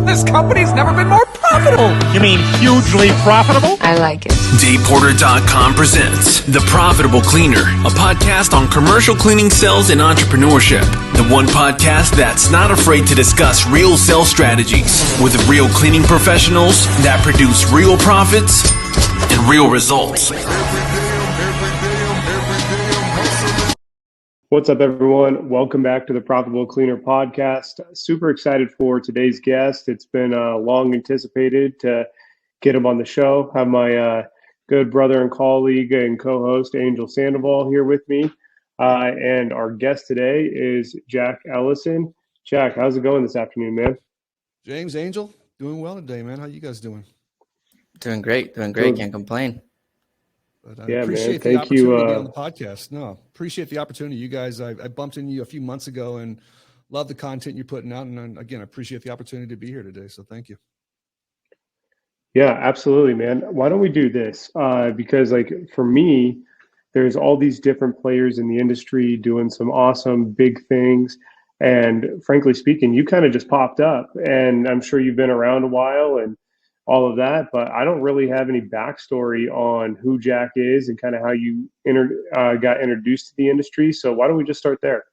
This company's never been more profitable. You mean hugely profitable? I like it. DavePorter.com presents The Profitable Cleaner, a podcast on commercial cleaning sales and entrepreneurship. The one podcast that's not afraid to discuss real sales strategies with real cleaning professionals that produce real profits and real results. What's up, everyone? Welcome back to the Profitable Cleaner podcast. Super excited for today's guest. It's been long anticipated to get him on the show. I have my good brother and colleague and co-host Angel Sandoval here with me. And our guest today is Jack Ellison. Jack, how's it going this afternoon, man? James, Angel, doing well today, man. How you guys doing? Doing great. Can't complain. But I appreciate the opportunity to be on the podcast. No, appreciate the opportunity. You guys, I bumped into you a few months ago and love the content you're putting out. And again, I appreciate the opportunity to be here today. So thank you. Yeah, absolutely, man. Why don't we do this? Because like for me, there's all these different players in the industry doing some awesome big things. And frankly speaking, you kind of just popped up, and I'm sure you've been around a while and all of that, but I don't really have any backstory on who Jack is and kind of how you got introduced to the industry. So why don't we just start there?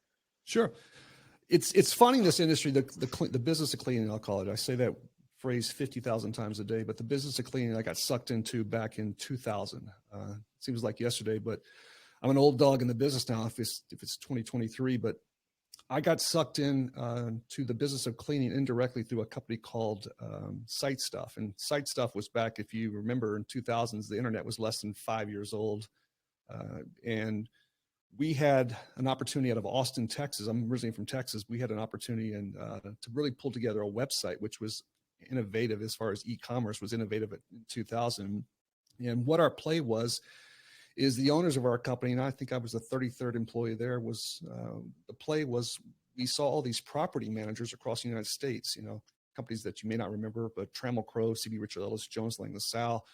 Sure. It's funny in this industry, the business of cleaning, I'll call it. I say that phrase 50,000 times a day, but the business of cleaning I got sucked into back in 2000. Seems like yesterday, but I'm an old dog in the business now if it's 2023, but I got sucked in to the business of cleaning indirectly through a company called Site Stuff. And Site Stuff was back, if you remember, in 2000s, the internet was less than 5 years old. And we had an opportunity out of Austin, Texas. I'm originally from Texas. We had an opportunity to really pull together a website, which was innovative as far as e-commerce was innovative in 2000. And what our play was is the owners of our company, and I think I was the 33rd employee there, was the play was we saw all these property managers across the United States, companies that you may not remember, but Trammell Crow, CB Richard Ellis, Jones Lang LaSalle,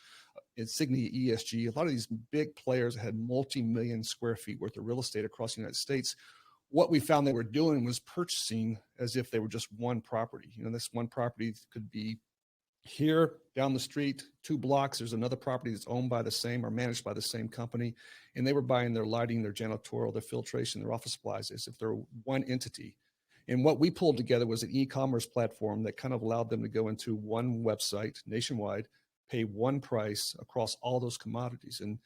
Insignia ESG, a lot of these big players had multi-million square feet worth of real estate across the United States. What we found they were doing was purchasing as if they were just one property. This one property could be here down the street, 2 blocks, there's another property that's owned by the same or managed by the same company. And they were buying their lighting, their janitorial, their filtration, their office supplies as if they're one entity. And what we pulled together was an e-commerce platform that kind of allowed them to go into one website nationwide, pay one price across all those commodities. And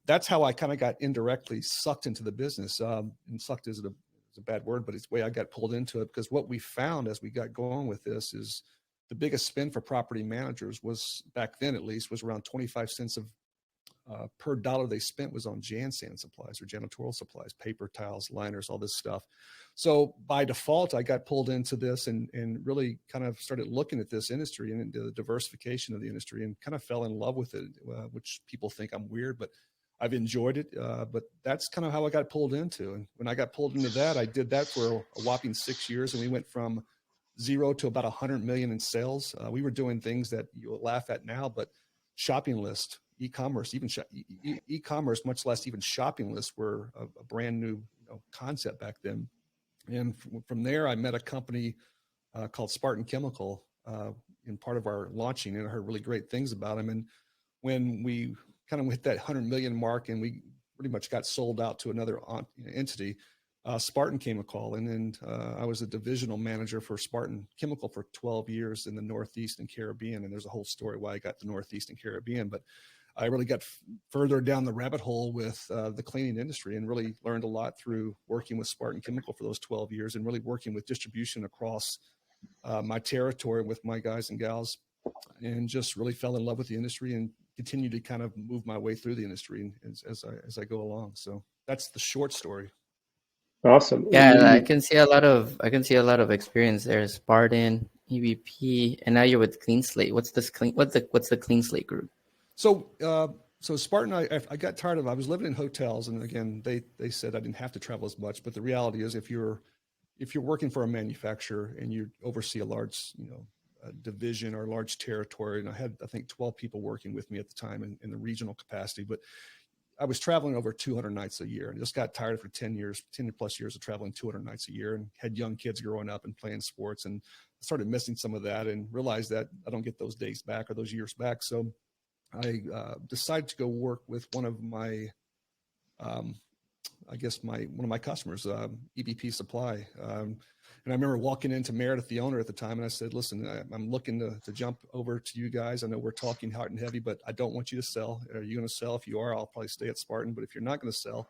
that's how I kind of got indirectly sucked into the business. And sucked is a bad word, but it's the way I got pulled into it, because what we found as we got going with this is the biggest spend for property managers was, back then at least, was around 25 cents per dollar they spent was on jan sand supplies or janitorial supplies, paper towels, liners, all this stuff. So by default, I got pulled into this and really kind of started looking at this industry and the diversification of the industry and kind of fell in love with it, which people think I'm weird, but I've enjoyed it. But that's kind of how I got pulled into. And when I got pulled into that, I did that for a whopping 6 years, and we went from 0 to about 100 million in sales. We were doing things that you'll laugh at now, but shopping list, e-commerce, even e-commerce, much less even shopping lists, were a brand new concept back then. And from there, I met a company called Spartan Chemical in part of our launching, and I heard really great things about them. And when we kind of hit that 100 million mark and we pretty much got sold out to another entity, Spartan came a call, and then I was a divisional manager for Spartan Chemical for 12 years in the Northeast and Caribbean. And there's a whole story why I got the Northeast and Caribbean, but I really got further down the rabbit hole with the cleaning industry and really learned a lot through working with Spartan Chemical for those 12 years and really working with distribution across my territory with my guys and gals, and just really fell in love with the industry and continue to kind of move my way through the industry as I go along. So that's the short story. Awesome. Yeah, I can see a lot of experience there. Spartan, EVP, and now you're with Cleanslate. What's the Cleanslate group? So Spartan, I got tired of. I was living in hotels, and again, they said I didn't have to travel as much. But the reality is, if you're working for a manufacturer and you oversee a large, division or a large territory, and I had, I think, 12 people working with me at the time in the regional capacity, but I was traveling over 200 nights a year and just got tired for 10 plus years of traveling 200 nights a year, and had young kids growing up and playing sports. And started missing some of that and realized that I don't get those days back or those years back. So I decided to go work with one of my, one of my customers, EBP Supply. And I remember walking into Meredith, the owner at the time, and I said, listen, I'm looking to jump over to you guys. I know we're talking hot and heavy, but I don't want you to sell. Are you going to sell? If you are, I'll probably stay at Spartan. But if you're not going to sell,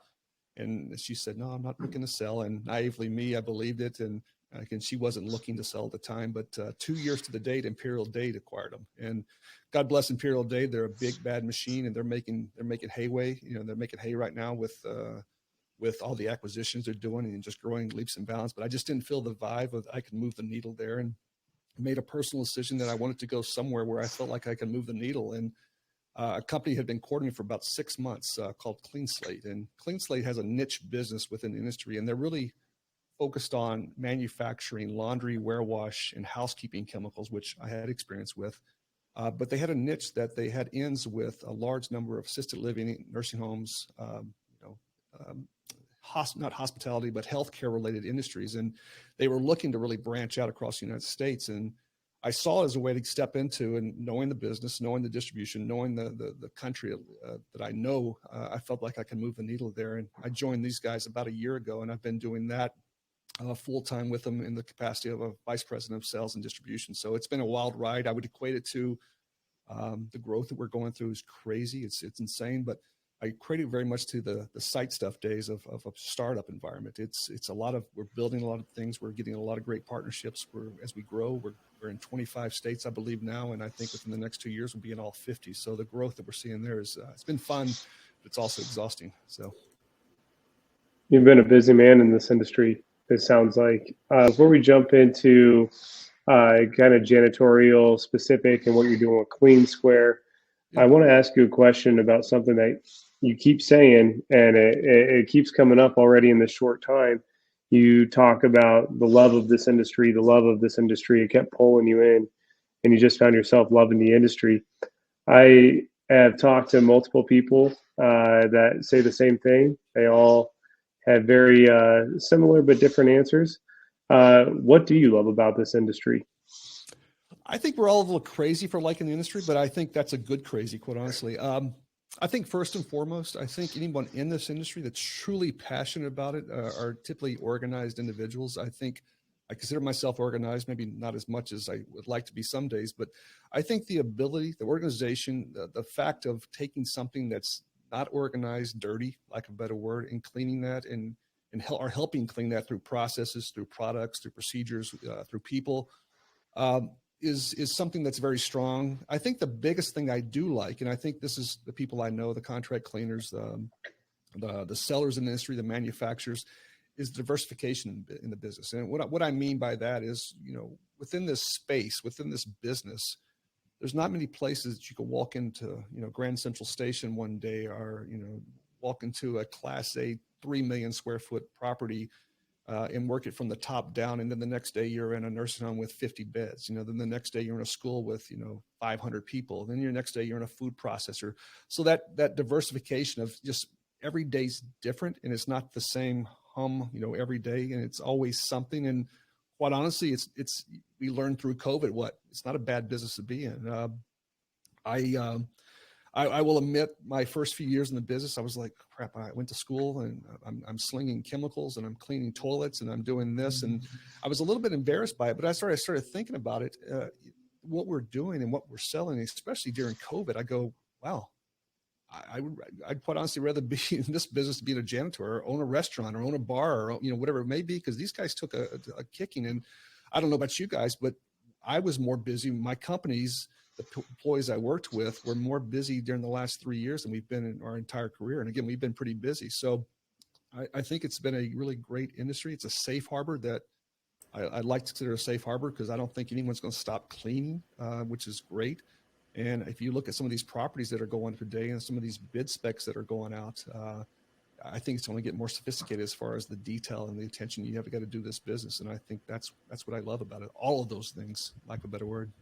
and she said, no, I'm not looking to sell. And naively me, I believed it. And again, she wasn't looking to sell at the time, but 2 years to the date, Imperial Dade acquired them. And God bless Imperial Dade. They're a big, bad machine, and they're making hayway. They're making hay right now with all the acquisitions they're doing and just growing leaps and bounds. But I just didn't feel the vibe of I could move the needle there, and made a personal decision that I wanted to go somewhere where I felt like I could move the needle. And a company had been courting me for about 6 months called Cleanslate. And Cleanslate has a niche business within the industry, and they're really focused on manufacturing laundry, warewash, and housekeeping chemicals, which I had experience with. But they had a niche that they had ends with a large number of assisted living, nursing homes, not hospitality, but healthcare related industries. And they were looking to really branch out across the United States. And I saw it as a way to step into, and knowing the business, knowing the distribution, knowing the country that I know, I felt like I could move the needle there. And I joined these guys about a year ago, and I've been doing that full time with them in the capacity of a vice president of sales and distribution. So it's been a wild ride. I would equate it to the growth that we're going through is crazy. It's insane, but I equate it very much to the site stuff days of a startup environment. It's a lot of, we're building a lot of things. We're getting a lot of great partnerships. As we grow, we're in 25 states, I believe now. And I think within the next 2 years, we'll be in all 50. So the growth that we're seeing there is, it's been fun, but it's also exhausting. So. You've been a busy man in this industry, it sounds like. Before we jump into kind of janitorial specific and what you're doing with Cleansquare, I want to ask you a question about something that you keep saying, and it keeps coming up already in this short time. You talk about the love of this industry, the love of this industry. It kept pulling you in, and you just found yourself loving the industry. I have talked to multiple people that say the same thing. They all have very similar but different answers. What do you love about this industry? I think we're all a little crazy for liking the industry, but I think that's a good crazy, quite honestly. I think first and foremost, I think anyone in this industry that's truly passionate about it are typically organized individuals. I think I consider myself organized, maybe not as much as I would like to be some days, but I think the ability, the organization, the fact of taking something that's not organized, dirty, like a better word, and cleaning that and helping clean that through processes, through products, through procedures, through people, is something that's very strong. I think the biggest thing I do like, and I think this is the people I know, the contract cleaners, the sellers in the industry, the manufacturers, is diversification in the business. And what I mean by that is, within this space, within this business, there's not many places that you can walk into, Grand Central Station one day, or, walk into a Class A 3 million square foot property and work it from the top down. And then the next day you're in a nursing home with 50 beds, then the next day you're in a school with, 500 people. Then your next day you're in a food processor. So that diversification of just every day's different, and it's not the same hum, every day. And it's always something. And quite honestly, we learned through COVID, it's not a bad business to be in. I will admit, my first few years in the business, I was like, crap, I went to school and I'm slinging chemicals and I'm cleaning toilets and I'm doing this. And I was a little bit embarrassed by it, but I started thinking about it, what we're doing and what we're selling, especially during COVID. I go, wow, I'd quite honestly rather be in this business, being a janitor or own a restaurant or own a bar or, whatever it may be, because these guys took a kicking. And I don't know about you guys, but I was more busy. My companies, the employees I worked with, were more busy during the last 3 years than we've been in our entire career. And again, we've been pretty busy. So I think it's been a really great industry. It's a safe harbor that I'd like to consider a safe harbor, because I don't think anyone's going to stop cleaning, which is great. And if you look at some of these properties that are going today and some of these bid specs that are going out, I think it's going to get more sophisticated as far as the detail and the attention you have got to do this business. And I think that's what I love about it. All of those things, lack of a better word.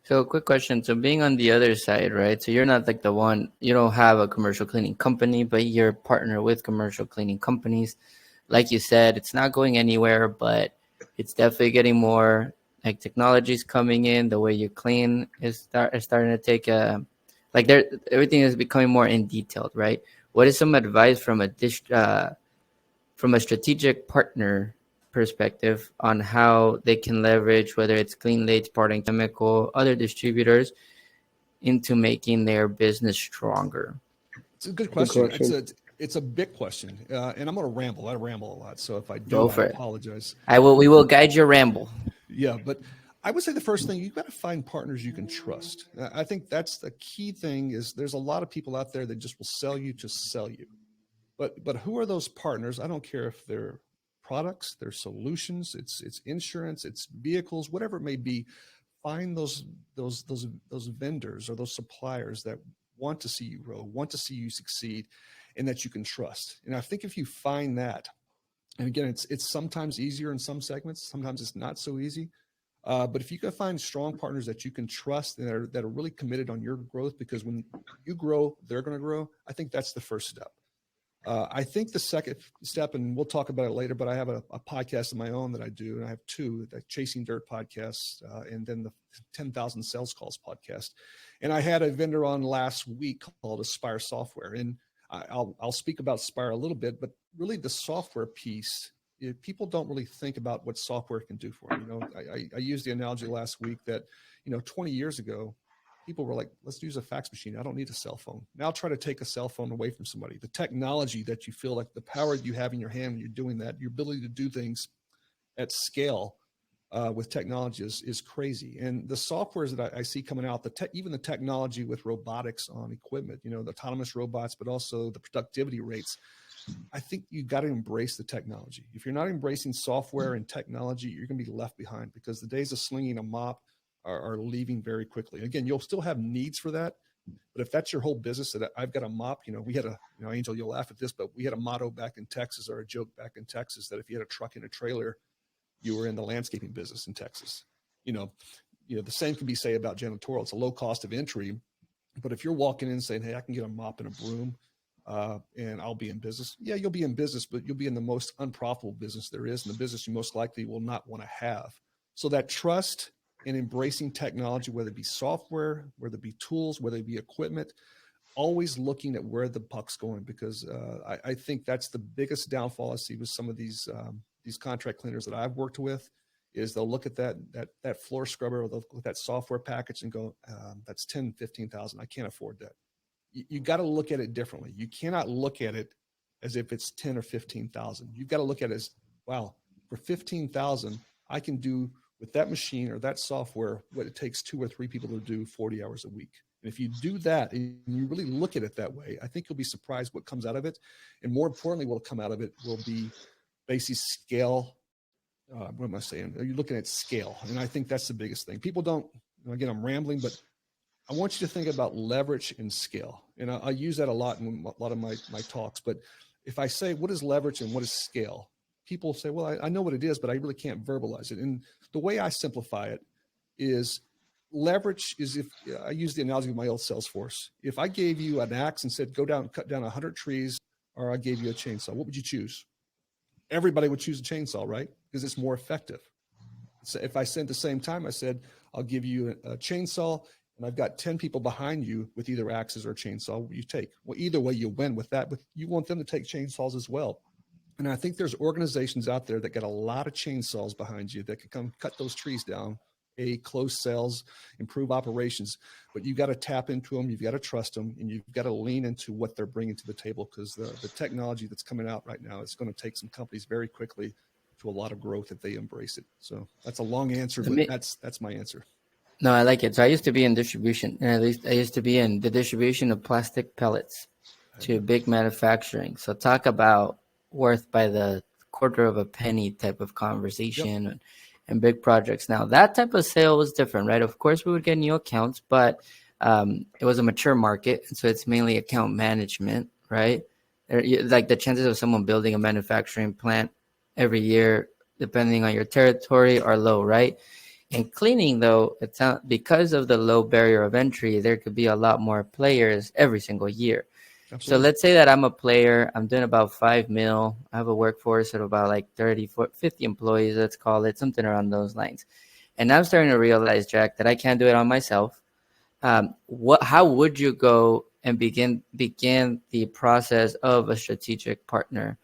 So quick question. So being on the other side, right? So you're not like the one, you don't have a commercial cleaning company, but you're partner with commercial cleaning companies. Like you said, it's not going anywhere, but it's definitely getting more like technology's coming in, the way you clean is starting to take a like there everything is becoming more in detailed, right? What is some advice from from a strategic partner perspective on how they can leverage whether it's Cleanslate, Spartan Chemical, other distributors into making their business stronger? It's a good question. question. It's a big question, and I'm going to ramble. I ramble a lot, so if I Go do, I for it. apologize. We will guide your ramble. Yeah, but I would say the first thing, you've got to find partners you can trust. I think that's the key thing. Is there's a lot of people out there that just will sell you to sell you, but who are those partners? I don't care if they're products, they're solutions, it's insurance, it's vehicles, whatever it may be. Find those vendors or those suppliers that want to see you grow, want to see you succeed, and that you can trust. And I think if you find that, and again, it's sometimes easier in some segments, sometimes it's not so easy. But if you can find strong partners that you can trust and that are really committed on your growth, because when you grow, they're going to grow. I think that's the first step. I think the second step, and we'll talk about it later, but I have a podcast of my own that I do, and I have two, the Chasing Dirt podcast, and then the 10,000 Sales Calls podcast. And I had a vendor on last week called Aspire Software, and I'll speak about Aspire a little bit, but really the software piece, people don't really think about what software can do for them. You know, I used the analogy last week that, 20 years ago, people were like, let's use a fax machine. I don't need a cell phone. Now try to take a cell phone away from somebody. The technology that you feel like the power you have in your hand when you're doing that, your ability to do things at scale with technology is crazy. And the softwares that I see coming out, even the technology with robotics on equipment, the autonomous robots, but also the productivity rates. I think you got to embrace the technology. If you're not embracing software and technology, you're going to be left behind, because the days of slinging a mop are leaving very quickly. Again, you'll still have needs for that, but if that's your whole business, that I've got a mop, we had Angel, you'll laugh at this, but we had a motto back in Texas, or a joke back in Texas, that if you had a truck and a trailer, you were in the landscaping business in Texas. The same can be said about janitorial. It's a low cost of entry, but if you're walking in saying, hey, I can get a mop and a broom, and I'll be in business. Yeah, you'll be in business, but you'll be in the most unprofitable business there is, and the business you most likely will not want to have. So that trust and embracing technology, whether it be software, whether it be tools, whether it be equipment, always looking at where the puck's going, because I think that's the biggest downfall I see with some of these contract cleaners that I've worked with, is they'll look at that floor scrubber, or they'll look at that software package and go, that's $10,000, $15,000. I can't afford that. You got to look at it differently. You cannot look at it as if it's 10 or 15,000. You've got to look at it as, wow, for 15,000, I can do with that machine or that software what it takes 2 or 3 people to do 40 hours a week. And if you do that and you really look at it that way, I think you'll be surprised what comes out of it. And more importantly, what will come out of it will be basic scale. What am I saying? Are you looking at scale? And I think that's the biggest thing. People don't, again, I'm rambling, but I want you to think about leverage and scale. And I use that a lot in a lot of my talks. But if I say, what is leverage and what is scale? People say, well, I know what it is, but I really can't verbalize it. And the way I simplify it is, leverage is, if I use the analogy of my old sales force. If I gave you an axe and said, go down, cut down 100 trees, or I gave you a chainsaw, what would you choose? Everybody would choose a chainsaw, right? Because it's more effective. So if I said at the same time, I said, I'll give you a chainsaw, and I've got 10 people behind you with either axes or chainsaw, you take. Well, either way you win with that, but you want them to take chainsaws as well. And I think there's organizations out there that got a lot of chainsaws behind you that can come cut those trees down, close sales, improve operations, but you got to tap into them. You've got to trust them, and you've got to lean into what they're bringing to the table, because the technology that's coming out right now is going to take some companies very quickly to a lot of growth if they embrace it. So that's a long answer, but that's my answer. No, I like it. So I used to be in distribution, and at least I used to be in the distribution of plastic pellets to big manufacturing. So talk about worth by the quarter of a penny type of conversation. Yep. And big projects. Now that type of sale was different, right? Of course we would get new accounts, but it was a mature market. And so it's mainly account management, right? Like the chances of someone building a manufacturing plant every year, depending on your territory, are low, right? In cleaning though, it's not, because of the low barrier of entry, there could be a lot more players every single year. Absolutely. So let's say that I'm a player, I'm doing about 5 mil. I have a workforce of about like 30, 50 employees, let's call it, something around those lines. And I'm starting to realize, Jack, that I can't do it on myself. How would you go and begin the process of a strategic partner,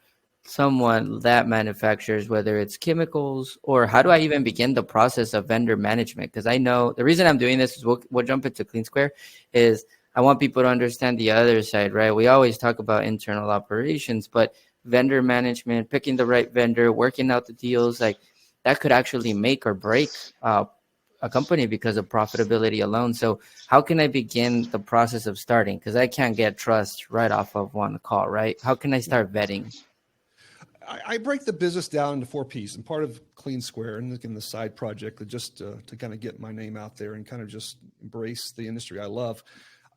someone that manufactures, whether it's chemicals, or how do I even begin the process of vendor management? Because I know the reason I'm doing this is we'll jump into Cleansquare is I want people to understand the other side, right? We always talk about internal operations, but vendor management, picking the right vendor, working out the deals, like that could actually make or break a company because of profitability alone. So how can I begin the process of starting? Because I can't get trust right off of one call, right? How can I start vetting? I break the business down into 4 P's, and part of Cleansquare and in the side project just to kind of get my name out there and kind of just embrace the industry I love.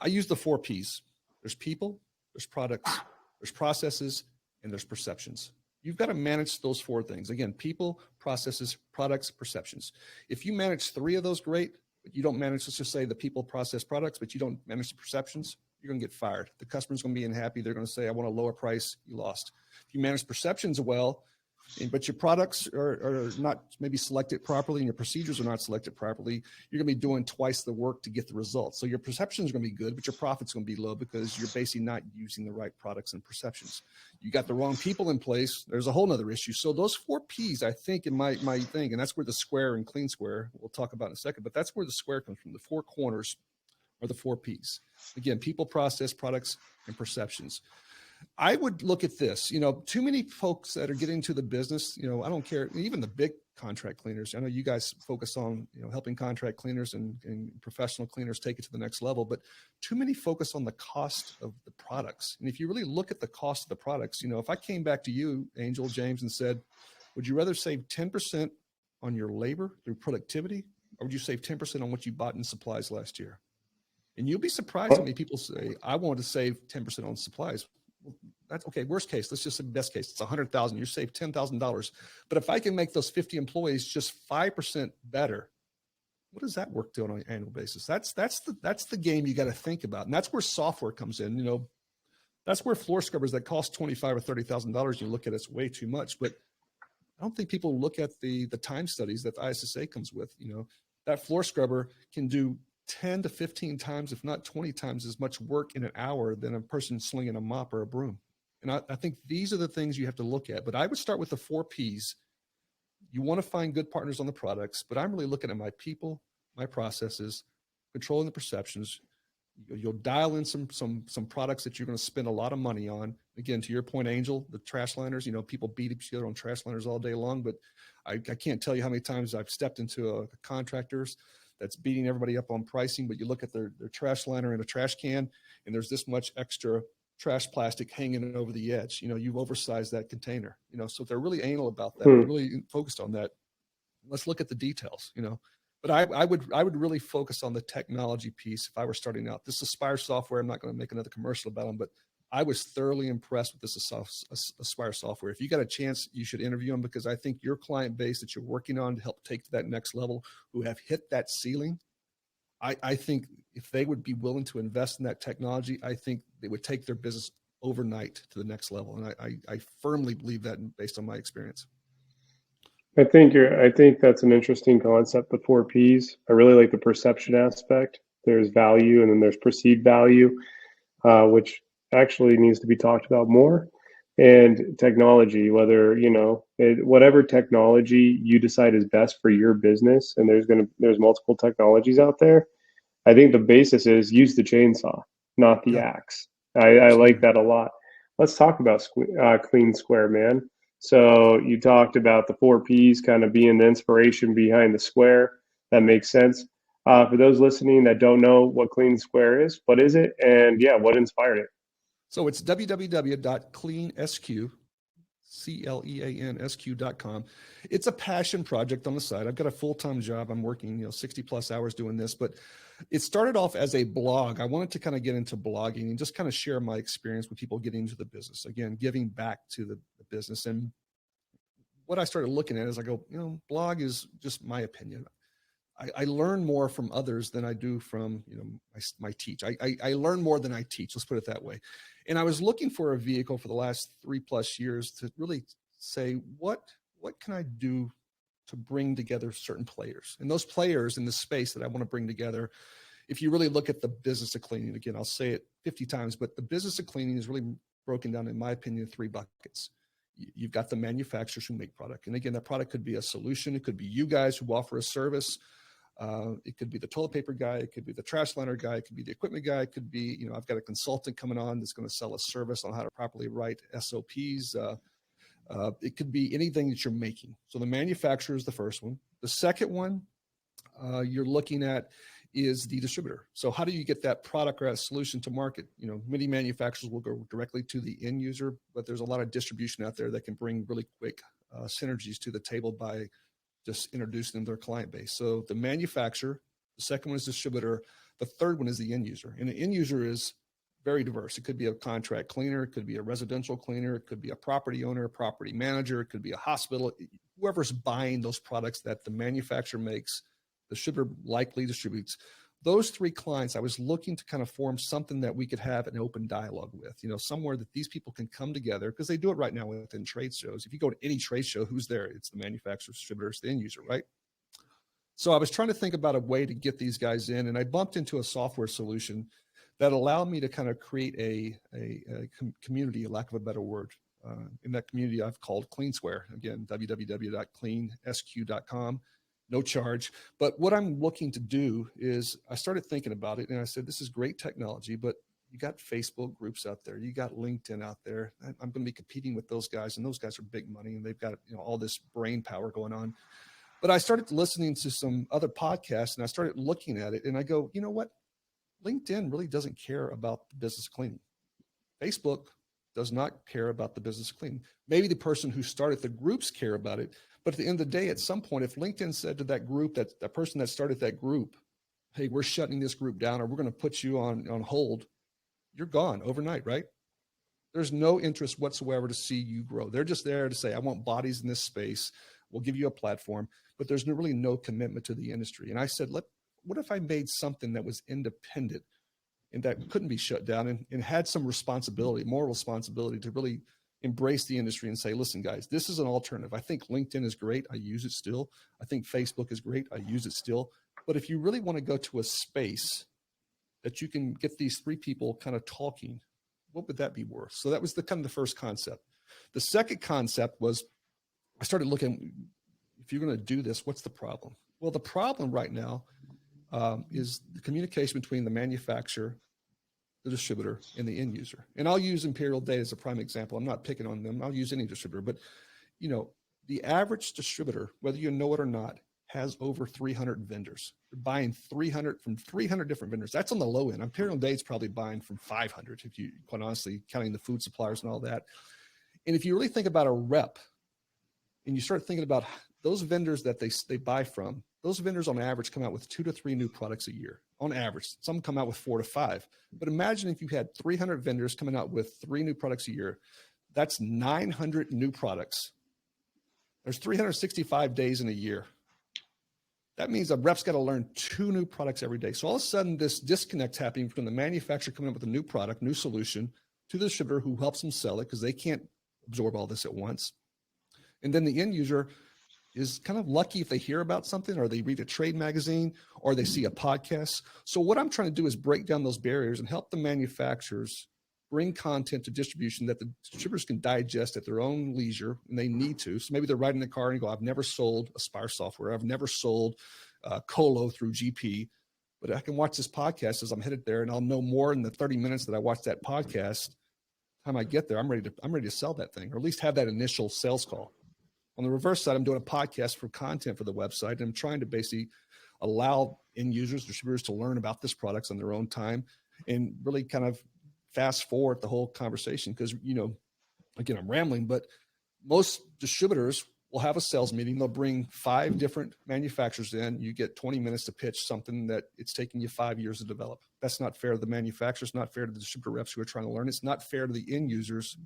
I use the 4 P's. There's people, there's products, there's processes, and there's perceptions. You've got to manage those 4 things. Again, people, processes, products, perceptions. If you manage 3 of those, great. But you don't manage, let's just say the people, process, products, but you don't manage the perceptions, you're going to get fired. The customer's going to be unhappy. They're going to say, I want a lower price. You lost. If you manage perceptions well, but your products are not maybe selected properly and your procedures are not selected properly, you're going to be doing twice the work to get the results. So your perceptions are going to be good, but your profit's going to be low because you're basically not using the right products and perceptions. You got the wrong people in place. There's a whole nother issue. So those 4 P's, I think, in my thing, and that's where the square and Cleansquare, we'll talk about in a second, but that's where the square comes from. The 4 corners are the 4 P's. Again, people, process, products, and perceptions. I would look at this, too many folks that are getting into the business, I don't care, even the big contract cleaners. I know you guys focus on, helping contract cleaners and professional cleaners take it to the next level, but too many focus on the cost of the products. And if you really look at the cost of the products, if I came back to you, Angel, James, and said, would you rather save 10% on your labor through productivity, or would you save 10% on what you bought in supplies last year? And you'll be surprised how many people say, I want to save 10% on supplies. Well, that's okay. Worst case, let's just say best case, it's $100,000. You save $10,000. But if I can make those 50 employees just 5% better, what does that work to on an annual basis? That's the game you got to think about, and that's where software comes in. That's where floor scrubbers that cost $25,000 or $30,000. You look at it's way too much, but I don't think people look at the time studies that the ISSA comes with. That floor scrubber can do 10 to 15 times, if not 20 times as much work in an hour than a person slinging a mop or a broom. And I think these are the things you have to look at. But I would start with the 4 P's. You want to find good partners on the products, but I'm really looking at my people, my processes, controlling the perceptions. You'll dial in some products that you're going to spend a lot of money on. Again, to your point, Angel, the trash liners, people beat each other on trash liners all day long, but I can't tell you how many times I've stepped into a contractor's that's beating everybody up on pricing, but you look at their trash liner in a trash can, and there's this much extra trash plastic hanging over the edge. You've oversized that container. So they're really anal about that. They're really focused on that. Let's look at the details. But I would really focus on the technology piece if I were starting out. This Aspire software, I'm not going to make another commercial about them, but I was thoroughly impressed with this Aspire software. If you got a chance, you should interview them, because I think your client base that you're working on to help take to that next level, who have hit that ceiling, I think if they would be willing to invest in that technology, I think they would take their business overnight to the next level. And I firmly believe that based on my experience. I think that's an interesting concept, the 4 P's. I really like the perception aspect. There's value, and then there's perceived value, which actually needs to be talked about more. And technology, whether whatever technology you decide is best for your business, and there's multiple technologies out there. I think the basis is use the chainsaw, not the axe. I like that a lot. Let's talk about Cleansquare, man. So you talked about the 4 P's kind of being the inspiration behind the square. That makes sense. For those listening that don't know what Cleansquare is, what is it? And what inspired it? So it's www.cleansq.com. It's a passion project on the side. I've got a full-time job. I'm working, 60 plus hours doing this, but it started off as a blog. I wanted to kind of get into blogging and just kind of share my experience with people getting into the business. Again, giving back to the business. And what I started looking at is I go, blog is just my opinion. I learn more from others than I do from, my teach. I learn more than I teach. Let's put it that way. And I was looking for a vehicle for the last 3+ years to really say, what can I do to bring together certain players. And those players in the space that I want to bring together, if you really look at the business of cleaning, again, I'll say it 50 times, but the business of cleaning is really broken down, in my opinion, in 3 buckets. You've got the manufacturers who make product. And again, that product could be a solution. It could be you guys who offer a service. It could be the toilet paper guy. It could be the trash liner guy. It could be the equipment guy. It could be, I've got a consultant coming on that's going to sell a service on how to properly write SOPs. It could be anything that you're making. So the manufacturer is the first one. The second one you're looking at is the distributor. So how do you get that product or that solution to market? Many manufacturers will go directly to the end user, but there's a lot of distribution out there that can bring really quick synergies to the table by just introducing them to their client base. So the manufacturer, the second one is distributor, the third one is the end user. And the end user is very diverse. It could be a contract cleaner, it could be a residential cleaner, it could be a property owner, a property manager, it could be a hospital, whoever's buying those products that the manufacturer makes, the distributor likely distributes. Those 3 clients, I was looking to kind of form something that we could have an open dialogue with, somewhere that these people can come together, because they do it right now within trade shows. If you go to any trade show, who's there? It's the manufacturer, distributor, it's the end user, right? So I was trying to think about a way to get these guys in, and I bumped into a software solution that allowed me to kind of create a community, lack of a better word. In that community, I've called Cleansquare. Again, www.cleansq.com. No charge. But what I'm looking to do is I started thinking about it, and I said, this is great technology, but you got Facebook groups out there. You got LinkedIn out there. I'm going to be competing with those guys, and those guys are big money, and they've got all this brain power going on. But I started listening to some other podcasts, and I started looking at it, and I go, you know what? LinkedIn really doesn't care about the business of cleaning. Facebook does not care about the business of cleaning. Maybe the person who started the groups care about it. But at the end of the day, at some point, if LinkedIn said to that group, that person that started that group, hey, we're shutting this group down, or we're going to put you on hold, you're gone overnight, right? There's no interest whatsoever to see you grow. They're just there to say, I want bodies in this space. We'll give you a platform, but there's really no commitment to the industry. And I said, what if I made something that was independent and that couldn't be shut down and had some responsibility, moral responsibility to really embrace the industry and say, listen, guys, this is an alternative. I think LinkedIn is great. I use it still. I think Facebook is great. I use it still. But if you really want to go to a space that you can get these 3 people kind of talking, what would that be worth? So that was the first concept. The second concept was I started looking, if you're going to do this, what's the problem? Well, the problem right now is the communication between the manufacturer, the distributor, and the end user. And I'll use Imperial Data as a prime example. I'm not picking on them. I'll use any distributor. But, the average distributor, whether you know it or not, has over 300 vendors. They're buying 300 from 300 different vendors. That's on the low end. Imperial Data is probably buying from 500, if you, quite honestly, counting the food suppliers and all that. And if you really think about a rep, and you start thinking about those vendors that they buy from, those vendors on average come out with 2 to 3 new products a year. On average, some come out with 4 to 5. But imagine if you had 300 vendors coming out with 3 new products a year. That's 900 new products. There's 365 days in a year. That means a rep's got to learn 2 new products every day. So all of a sudden, this disconnect's happening between the manufacturer coming up with a new product, new solution, to the distributor who helps them sell it because they can't absorb all this at once. And then the end user is kind of lucky if they hear about something, or they read a trade magazine, or they see a podcast. So what I'm trying to do is break down those barriers and help the manufacturers bring content to distribution that the distributors can digest at their own leisure, and they need to. So maybe they're riding in the car and go, I've never sold Aspire software. I've never sold Colo through GP, but I can watch this podcast as I'm headed there, and I'll know more in the 30 minutes that I watch that podcast. Time I get there, I'm ready to sell that thing, or at least have that initial sales call. On the reverse side, I'm doing a podcast for content for the website, and I'm trying to basically allow end users, distributors to learn about this products on their own time and really kind of fast forward the whole conversation. Because, again, I'm rambling, but most distributors will have a sales meeting. They'll bring 5 different manufacturers in. You get 20 minutes to pitch something that it's taking you 5 years to develop. That's not fair to the manufacturers, not fair to the distributor reps who are trying to learn. It's not fair to the end users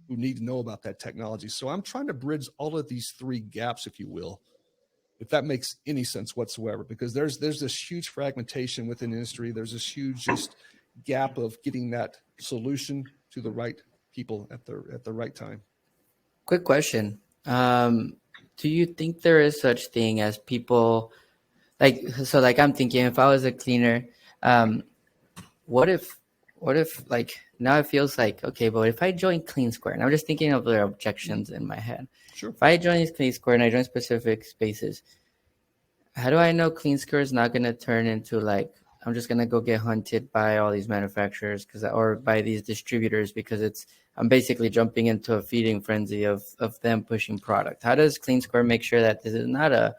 who need to know about that technology. So I'm trying to bridge all of these 3 gaps, if you will, if that makes any sense whatsoever, because there's this huge fragmentation within the industry. There's this huge just gap of getting that solution to the right people at the right time. Quick question. Do you think there is such thing as people like I'm thinking if I was a cleaner, um, what if like now it feels like okay, but if I join Cleansquare, and I'm just thinking of their objections in my head. Sure. If I join Cleansquare and I join specific spaces, how do I know Cleansquare is not going to turn into like I'm just going to go get hunted by all these manufacturers or by these distributors because I'm basically jumping into a feeding frenzy of them pushing product. How does Cleansquare make sure that this is not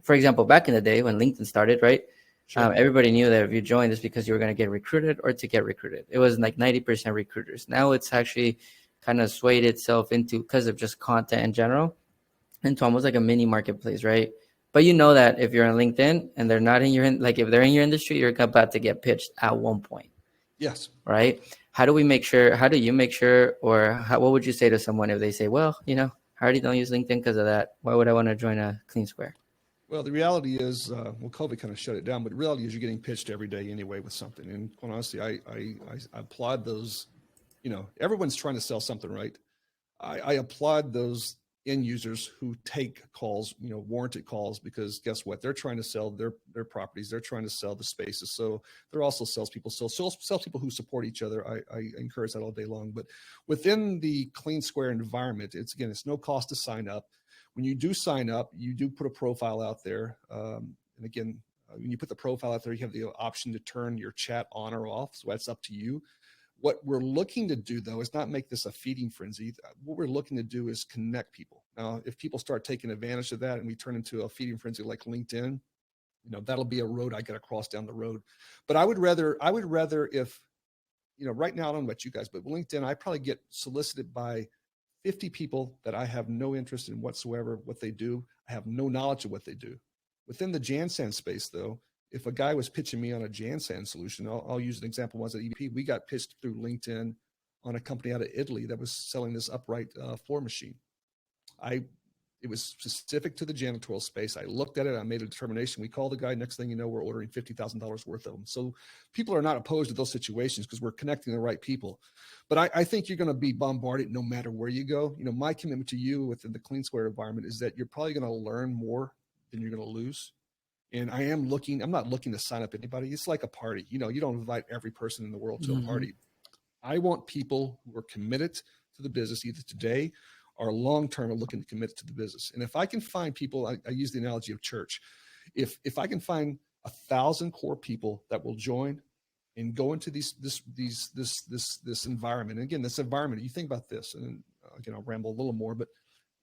for example, back in the day when LinkedIn started, right? Sure. Everybody knew that if you joined, it's because you were going to get recruited or to get recruited. It was like 90% recruiters. Now it's actually kind of swayed itself into, because of just content in general, into almost like a mini marketplace, right? But you know that if you're on LinkedIn and they're not in if they're in your industry, you're about to get pitched at one point. Yes. Right? How do you make sure, or what would you say to someone if they say, well, I already don't use LinkedIn because of that. Why would I want to join a Cleansquare? Well, the reality is, COVID kind of shut it down, but the reality is you're getting pitched every day anyway with something. And quite honestly, I applaud those, everyone's trying to sell something, right? I applaud those end users who take calls, warranted calls, because guess what? They're trying to sell their properties. They're trying to sell the spaces. So they're also salespeople. So salespeople who support each other. I encourage that all day long. But within the Cleansquare environment, it's no cost to sign up. When you do sign up, you do put a profile out there. And again, when you put the profile out there, you have the option to turn your chat on or off. So that's up to you. What we're looking to do, though, is not make this a feeding frenzy. What we're looking to do is connect people. Now, if people start taking advantage of that and we turn into a feeding frenzy like LinkedIn, that'll be a road I got to cross down the road. But I would rather if, right now, I don't know about you guys, but LinkedIn, I probably get solicited by 50 people that I have no interest in whatsoever what they do. I have no knowledge of what they do. Within the Jansan space, though, if a guy was pitching me on a Jansan solution, I'll use an example. Once at EVP, we got pitched through LinkedIn on a company out of Italy that was selling this upright floor machine. It was specific to the janitorial space. I looked at it. I made a determination. We called the guy. Next thing you know, we're ordering $50,000 worth of them. So people are not opposed to those situations because we're connecting the right people. But I think you're going to be bombarded no matter where you go. My commitment to you within the Cleansquare environment is that you're probably going to learn more than you're going to lose. And I'm not looking to sign up anybody. It's like a party. You don't invite every person in the world to a party. I want people who are committed to the business either today or long-term are looking to commit to the business. And if I can find people, I use the analogy of church. If I can find 1,000 core people that will join and go into this environment. And again, this environment, you think about this, and again, I'll ramble a little more, but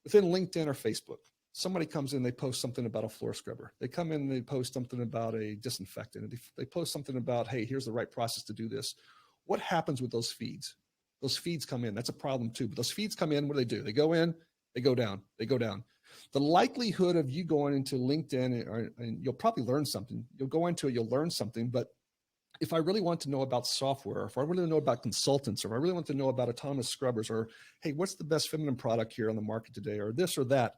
within LinkedIn or Facebook, somebody comes in, they post something about a floor scrubber. They come in, they post something about a disinfectant. They post something about, hey, here's the right process to do this. What happens with those feeds? Those feeds come in. That's a problem too. But those feeds come in. What do? They go in, they go down, they go down. The likelihood of you going into LinkedIn, and you'll probably learn something. You'll go into it, you'll learn something. But if I really want to know about software, if I really want to know about consultants, or if I really want to know about autonomous scrubbers, or, hey, what's the best feminine product here on the market today, or this or that,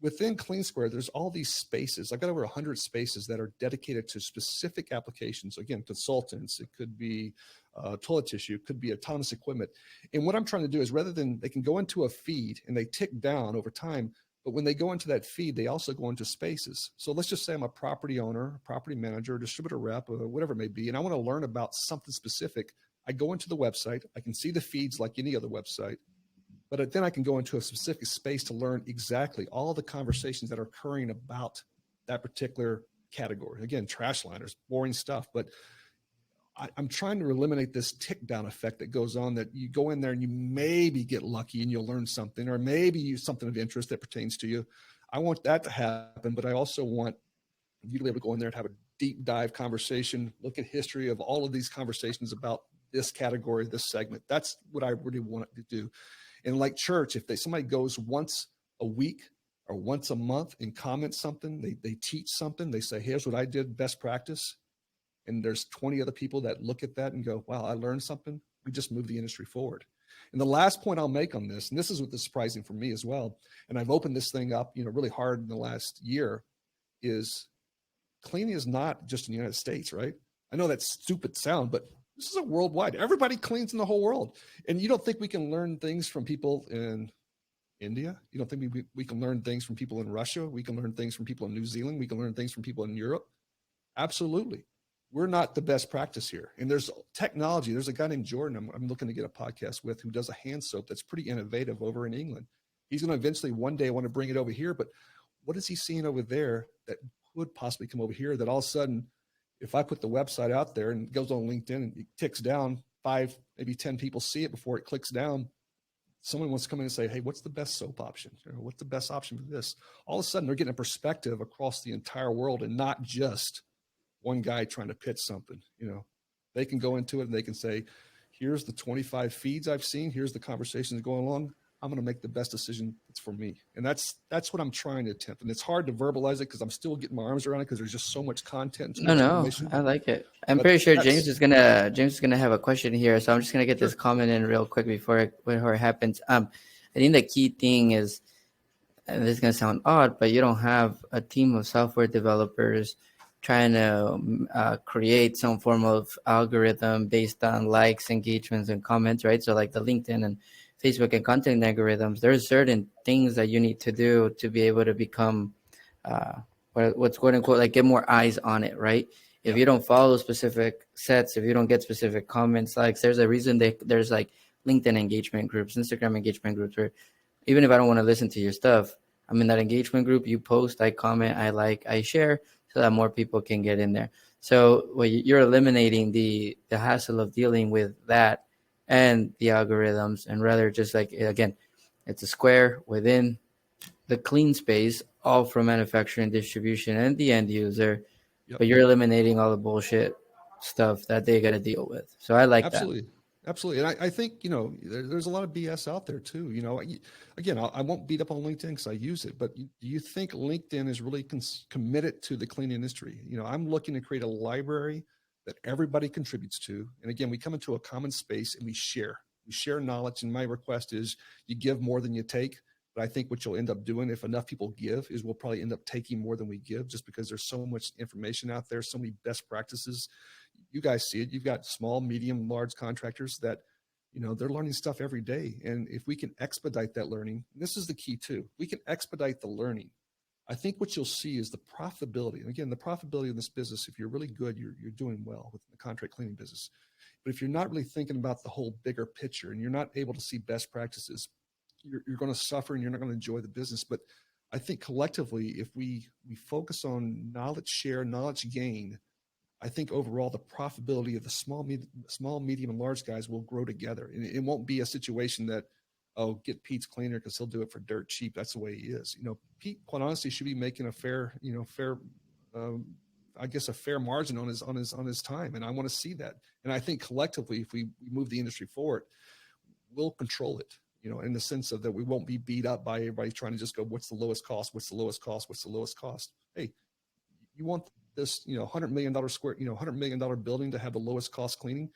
within Cleansquare, there's all these spaces. I've got over 100 spaces that are dedicated to specific applications. Again, consultants, it could be toilet tissue, it could be autonomous equipment. And what I'm trying to do is rather than they can go into a feed and they tick down over time, but when they go into that feed, they also go into spaces. So let's just say I'm a property owner, a property manager, distributor rep, or whatever it may be, and I want to learn about something specific. I go into the website. I can see the feeds like any other website. But then I can go into a specific space to learn exactly all of the conversations that are occurring about that particular category. Again, trash liners, boring stuff. But I'm trying to eliminate this tick down effect that goes on, that you go in there and you maybe get lucky and you'll learn something, or maybe use something of interest that pertains to you. I want that to happen, but I also want you to be able to go in there and have a deep dive conversation, look at history of all of these conversations about this category, this segment. That's what I really want to do. And like church, if somebody goes once a week or once a month and comments something, they teach something, they say, here's what I did, best practice. And there's 20 other people that look at that and go, wow, I learned something. We just moved the industry forward. And the last point I'll make on this, and this is what is surprising for me as well, and I've opened this thing up, really hard in the last year, is cleaning is not just in the United States, right? I know that's stupid sound, but this is a worldwide. Everybody cleans in the whole world. And you don't think we can learn things from people in India? You don't think we can learn things from people in Russia? We can learn things from people in New Zealand? We can learn things from people in Europe? Absolutely. We're not the best practice here. And there's technology. There's a guy named Jordan I'm looking to get a podcast with who does a hand soap that's pretty innovative over in England. He's going to eventually one day want to bring it over here. But what is he seeing over there that could possibly come over here that all of a sudden, if I put the website out there and it goes on LinkedIn and it ticks down, 5, maybe 10 people see it before it clicks down, someone wants to come in and say, hey, what's the best soap option? What's the best option for this? All of a sudden, they're getting a perspective across the entire world and not just one guy trying to pitch something. They can go into it and they can say, here's the 25 feeds I've seen. Here's the conversations going along. I'm going to make the best decision that's for me. And that's what I'm trying to attempt. And it's hard to verbalize it because I'm still getting my arms around it because there's just so much content. And so much I like it. I'm pretty sure James is gonna have a question here. So I'm just gonna get this comment in real quick before it happens. I think the key thing is, and this is gonna sound odd, but you don't have a team of software developers trying to create some form of algorithm based on likes, engagements, and comments, right? So like the LinkedIn and Facebook and content algorithms, there's certain things that you need to do to be able to become what's quote unquote like get more eyes on it, right? If you don't follow specific sets, if you don't get specific comments, likes, there's a reason there's like LinkedIn engagement groups, Instagram engagement groups, where even if I don't want to listen to your stuff, I'm in that engagement group. You post, I comment, I like, I share, so that more people can get in there. So you're eliminating the hassle of dealing with that and the algorithms, and rather just like, again, it's a square within the clean space, all from manufacturing, distribution, and the end user. Yep. But you're eliminating all the bullshit stuff that they got to deal with. So I like Absolutely. that. Absolutely. And I think, there's a lot of BS out there too. Again, I won't beat up on LinkedIn because I use it, but do you think LinkedIn is really committed to the clean industry? I'm looking to create a library that everybody contributes to. And again, we come into a common space and we share knowledge. And my request is you give more than you take. But I think what you'll end up doing, if enough people give, is we'll probably end up taking more than we give, just because there's so much information out there, so many best practices. You guys see it. You've got small, medium, large contractors that, they're learning stuff every day. And if we can expedite that learning, this is the key too, we can expedite the learning. I think what you'll see is the profitability. And again, the profitability in this business, if you're really good, you're doing well with the contract cleaning business. But if you're not really thinking about the whole bigger picture and you're not able to see best practices, you're going to suffer and you're not going to enjoy the business. But I think collectively, if we focus on knowledge share, knowledge gain, I think overall the profitability of the small, medium, and large guys will grow together. And it won't be a situation that, get Pete's cleaner because he'll do it for dirt cheap. That's the way he is. Pete, quite honestly, should be making a fair margin on his time. And I want to see that. And I think collectively, if we move the industry forward, we'll control it. In the sense of that we won't be beat up by everybody trying to just go, what's the lowest cost? What's the lowest cost? What's the lowest cost? Hey, you want this, $100 million $100 million building to have the lowest cost cleaning?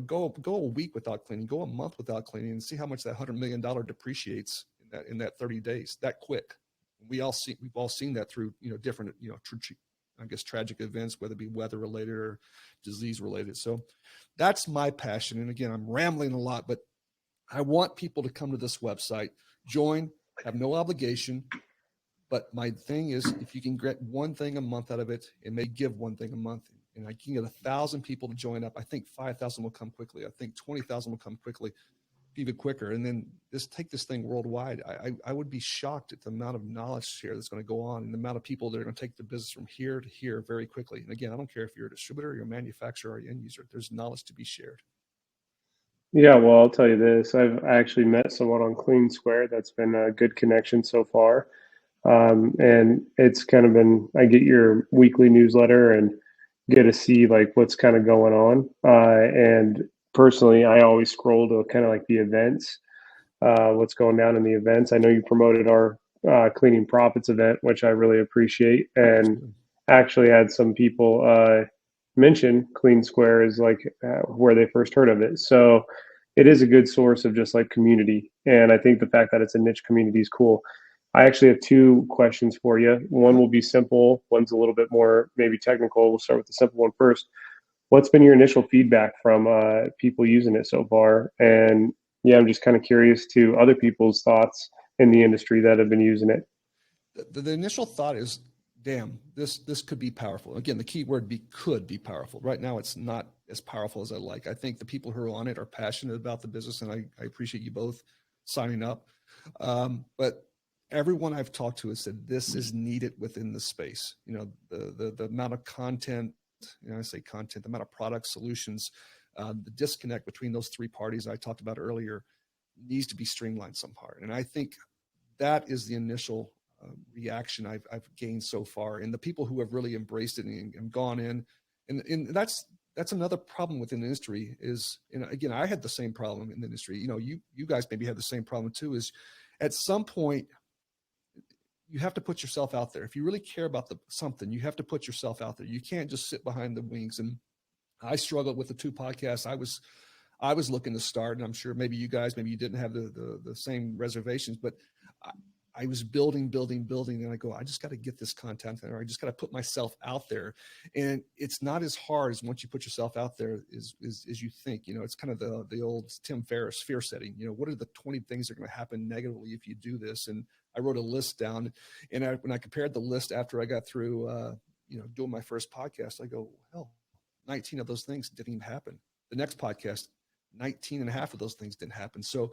Go a week without cleaning, go a month without cleaning, and see how much that $100 million depreciates in that 30 days, that quick. We've all seen that through, different, tragic events, whether it be weather related or disease related. So that's my passion. And again, I'm rambling a lot, but I want people to come to this website, join, have no obligation. But my thing is, if you can get one thing a month out of it, it may give one thing a month. And I can get 1,000 people to join up. I think 5,000 will come quickly. I think 20,000 will come quickly, even quicker. And then just take this thing worldwide. I would be shocked at the amount of knowledge share that's going to go on and the amount of people that are going to take the business from here to here very quickly. And again, I don't care if you're a distributor, you're a manufacturer, or an end user. There's knowledge to be shared. Yeah, well, I'll tell you this. I've actually met someone on Cleansquare that's been a good connection so far. And it's kind of been, I get your weekly newsletter and get to see like what's kind of going on. And personally, I always scroll to kind of like the events, what's going down in the events. I know you promoted our Cleaning Profits event, which I really appreciate. And actually had some people mention Cleansquare is like where they first heard of it. So it is a good source of just like community. And I think the fact that it's a niche community is cool. I actually have 2 questions for you. One will be simple. One's a little bit more maybe technical. We'll start with the simple one first. What's been your initial feedback from people using it so far? And yeah, I'm just kind of curious to other people's thoughts in the industry that have been using it? The initial thought is, damn, this could be powerful. Again, the key word could be powerful. Right now, it's not as powerful as I like. I think the people who are on it are passionate about the business, and I appreciate you both signing up. But everyone I've talked to has said this is needed within the space. The amount of content, I say content, the amount of product solutions, the disconnect between those three parties I talked about earlier needs to be streamlined some part. And I think that is the initial reaction I've gained so far, and the people who have really embraced it and gone in, and that's another problem within the industry is, again, I had the same problem in the industry. You guys maybe have the same problem too, is at some point you have to put yourself out there. If you really care about something, you have to put yourself out there. You can't just sit behind the wings. And I struggled with the 2 podcasts I was looking to start, and I'm sure maybe you guys, maybe you didn't have the same reservations, but I was building, and I go, I just got to get this content there. I just got to put myself out there. And it's not as hard as once you put yourself out there as you think. It's kind of the old Tim Ferriss fear setting. What are the 20 things that are going to happen negatively if you do this? And I wrote a list down, and when I compared the list after I got through, doing my first podcast, I go, hell, 19 of those things didn't even happen. The next podcast, 19 and a half of those things didn't happen. So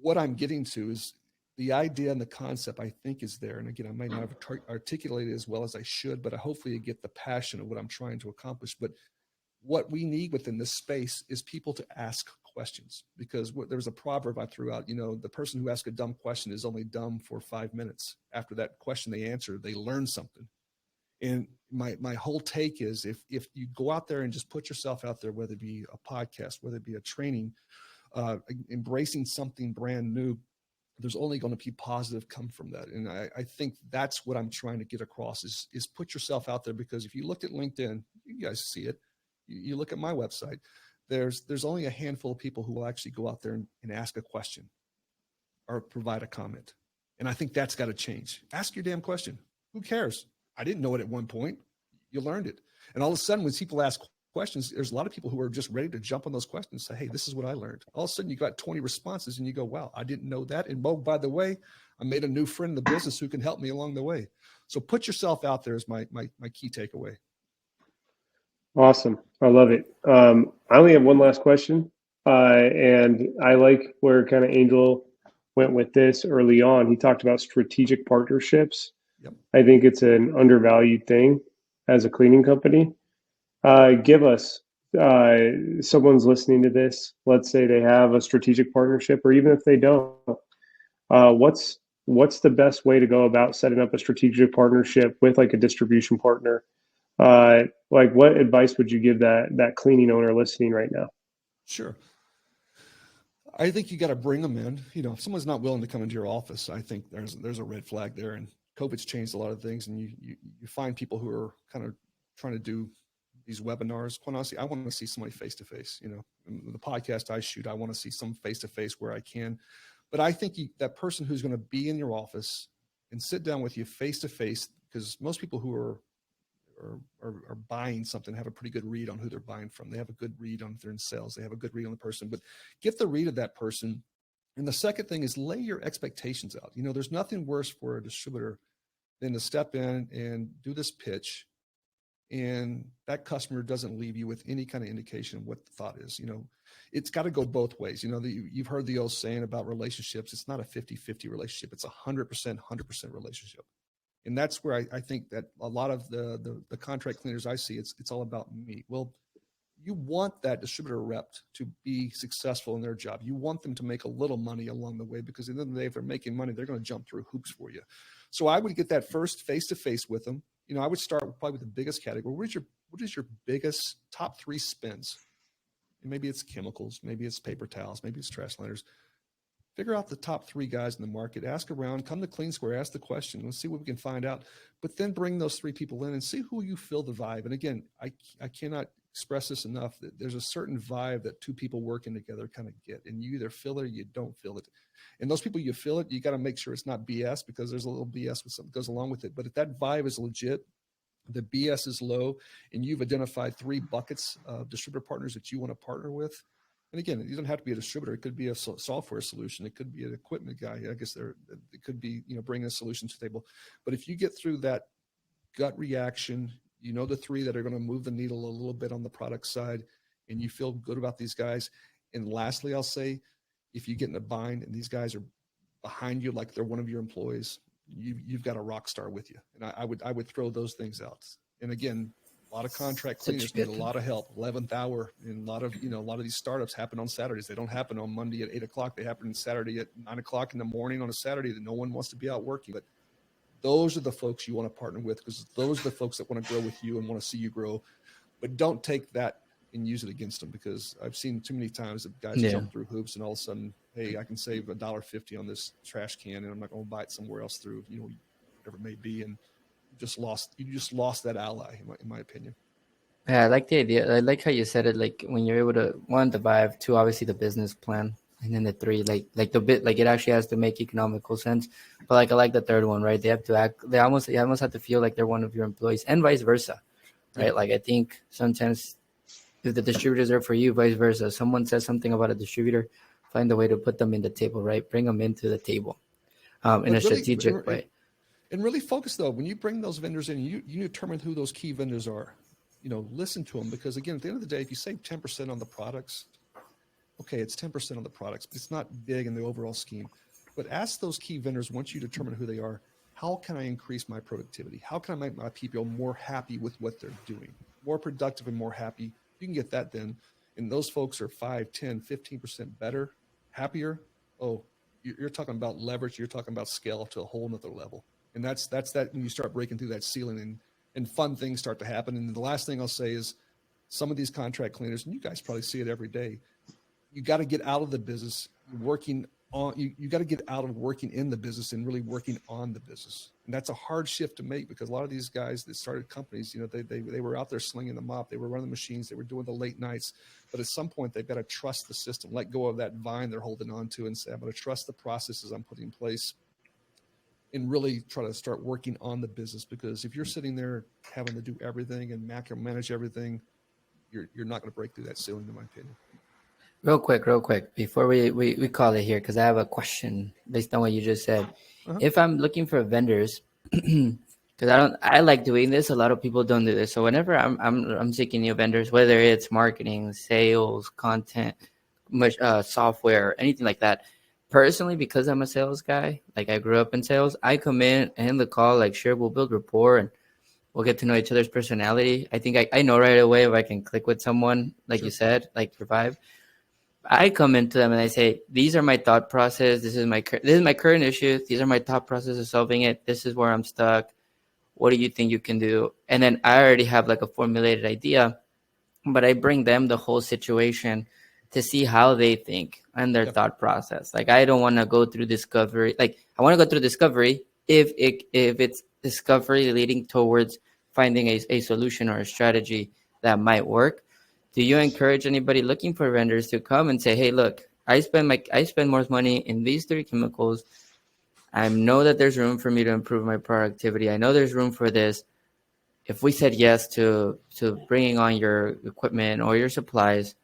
what I'm getting to is, the idea and the concept, I think, is there. And again, I might not have articulated it as well as I should, but hopefully you get the passion of what I'm trying to accomplish. But what we need within this space is people to ask questions, because there's a proverb I threw out, the person who asks a dumb question is only dumb for 5 minutes. After that question they answer, they learn something. And my whole take is, if you go out there and just put yourself out there, whether it be a podcast, whether it be a training, embracing something brand new, there's only going to be positive come from that. And I think that's what I'm trying to get across is put yourself out there, because if you looked at LinkedIn, you guys see it. You look at my website, there's only a handful of people who will actually go out there and ask a question or provide a comment. And I think that's got to change. Ask your damn question. Who cares? I didn't know it at one point. You learned it. And all of a sudden, when people ask questions, there's a lot of people who are just ready to jump on those questions and say, hey, this is what I learned. All of a sudden you got 20 responses and you go, wow, I didn't know that. And oh, by the way, I made a new friend in the business who can help me along the way. So put yourself out there is my key takeaway. Awesome. I love it. I only have one last question. And I like where kind of Angel went with this early on. He talked about strategic partnerships. Yep. I think it's an undervalued thing as a cleaning company. Give us, someone's listening to this, let's say they have a strategic partnership, or even if they don't, what's the best way to go about setting up a strategic partnership with like a distribution partner? Like what advice would you give that cleaning owner listening right now? Sure. I think you got to bring them in. If someone's not willing to come into your office, I think there's a red flag there, and COVID's changed a lot of things, and you find people who are kind of trying to do these webinars. Quite honestly, I want to see somebody face-to-face. The podcast I shoot, I want to see some face-to-face where I can. But I think that person who's going to be in your office and sit down with you face-to-face, because most people who are buying something have a pretty good read on who they're buying from. They have a good read on if they're in sales. They have a good read on the person. But get the read of that person. And the second thing is lay your expectations out. There's nothing worse for a distributor than to step in and do this pitch, and that customer doesn't leave you with any kind of indication of what the thought is. It's got to go both ways. You've heard the old saying about relationships. It's not a 50-50 relationship. It's 100% relationship. And that's where I think that a lot of the contract cleaners I see, it's all about me. Well, you want that distributor rep to be successful in their job. You want them to make a little money along the way, because at the end of the day, if they're making money, they're going to jump through hoops for you. So I would get that first face-to-face with them. I would start probably with the biggest category. What is your biggest top 3 spends? And maybe it's chemicals, maybe it's paper towels, maybe it's trash liners. Figure out the top 3 guys in the market, ask around, come to Cleansquare, ask the question, let's see what we can find out. But then bring those 3 people in and see who you feel the vibe. And again, I cannot express this enough, that there's a certain vibe that 2 people working together kind of get, and you either feel it or you don't feel it. And those people you feel it, you got to make sure it's not BS, because there's a little BS with something that goes along with it. But if that vibe is legit, the BS is low, and you've identified 3 buckets of distributor partners that you want to partner with, And again, you don't have to be a distributor. It could be a software solution. It could be an equipment guy. I guess it could be, bringing a solution to the table. But if you get through that gut reaction, the three that are going to move the needle a little bit on the product side, and you feel good about these guys. And lastly, I'll say, if you get in a bind and these guys are behind you like they're one of your employees, you've got a rock star with you. And I would throw those things out. And again, a lot of contract cleaners need a lot of help. 11th hour, and a lot of these startups happen on Saturdays. They don't happen on Monday at 8:00. They happen on Saturday at 9:00 in the morning on a Saturday that no one wants to be out working. But those are the folks you want to partner with, because those are the folks that want to grow with you and want to see you grow. But don't take that and use it against them, because I've seen too many times that guys jump through hoops and all of a sudden, hey, I can save $1.50 on this trash can, and I'm not going to buy it somewhere else through, whatever it may be. And you just lost that ally, in my opinion. Yeah, I like the idea. I like how you said it. Like when you're able to, one, the vibe, two, obviously the business plan, and then the three, like it actually has to make economical sense. But I like the third one, right? They have to act. They almost have to feel like they're one of your employees, and vice versa, right? Yeah. Like I think sometimes if the distributor's there for you, vice versa. Someone says something about a distributor, find a way to put them in the table, right? Bring them into the table, in a strategic way. And really focus, though, when you bring those vendors in, you determine who those key vendors are. Listen to them, because again, at the end of the day, if you save 10% on the products, okay, it's 10% on the products, but it's not big in the overall scheme. But ask those key vendors, once you determine who they are, how can I increase my productivity? How can I make my people more happy with what they're doing, more productive and more happy? You can get that then. And those folks are 5, 10, 15% better, happier. Oh, you're talking about leverage. You're talking about scale to a whole nother level. And that's that when you start breaking through that ceiling and fun things start to happen. And the last thing I'll say is some of these contract cleaners, and you guys probably see it every day, you got to get out of the business working on, you got to get out of working in the business and really working on the business. And that's a hard shift to make, because a lot of these guys that started companies, they were out there slinging the mop, they were running the machines, they were doing the late nights. But at some point they've got to trust the system, let go of that vine they're holding on to, and say, I'm going to trust the processes I'm putting in place, and really try to start working on the business. Because if you're sitting there having to do everything and manage everything, you're not going to break through that ceiling, in my opinion. Real quick, before we call it here, because I have a question based on what you just said. Uh-huh. If I'm looking for vendors, because I like doing this. A lot of people don't do this. So whenever I'm seeking new vendors, whether it's marketing, sales, content, software, anything like that. Personally, because I'm a sales guy, like I grew up in sales, I come in and the call, like, sure, we'll build rapport and we'll get to know each other's personality. I think I know right away if I can click with someone, like you said, like Revive. I come into them and I say, these are my thought process. This is my current issue. These are my thought process of solving it. This is where I'm stuck. What do you think you can do? And then I already have like a formulated idea, but I bring them the whole situation to see how they think and their thought process. Like, I don't want to go through discovery. Like, I want to go through discovery if it's discovery leading towards finding a solution or a strategy that might work. Do you encourage anybody looking for vendors to come and say, hey, look, I spend more money in these 3 chemicals. I know that there's room for me to improve my productivity. I know there's room for this. If we said yes to bringing on your equipment or your supplies,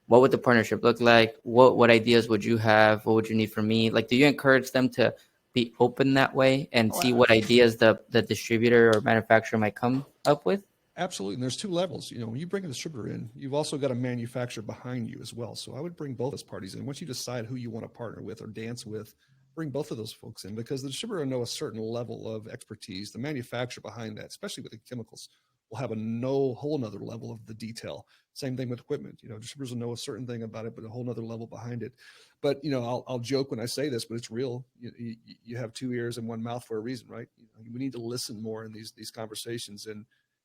what would the partnership look like? What ideas would you have? What would you need from me? Like, do you encourage them to be open that way and see what ideas the distributor or manufacturer might come up with? Absolutely. And there's 2 levels. When you bring a distributor in, you've also got a manufacturer behind you as well. So I would bring both those parties in. Once you decide who you want to partner with or dance with, bring both of those folks in, because the distributor will know a certain level of expertise. The manufacturer behind that, especially with the chemicals, will have a whole nother level of the detail. Same thing with equipment. Distributors will know a certain thing about it, but a whole nother level behind it. But, I'll joke when I say this, but it's real. You have 2 ears and 1 mouth for a reason, right? We need to listen more in these conversations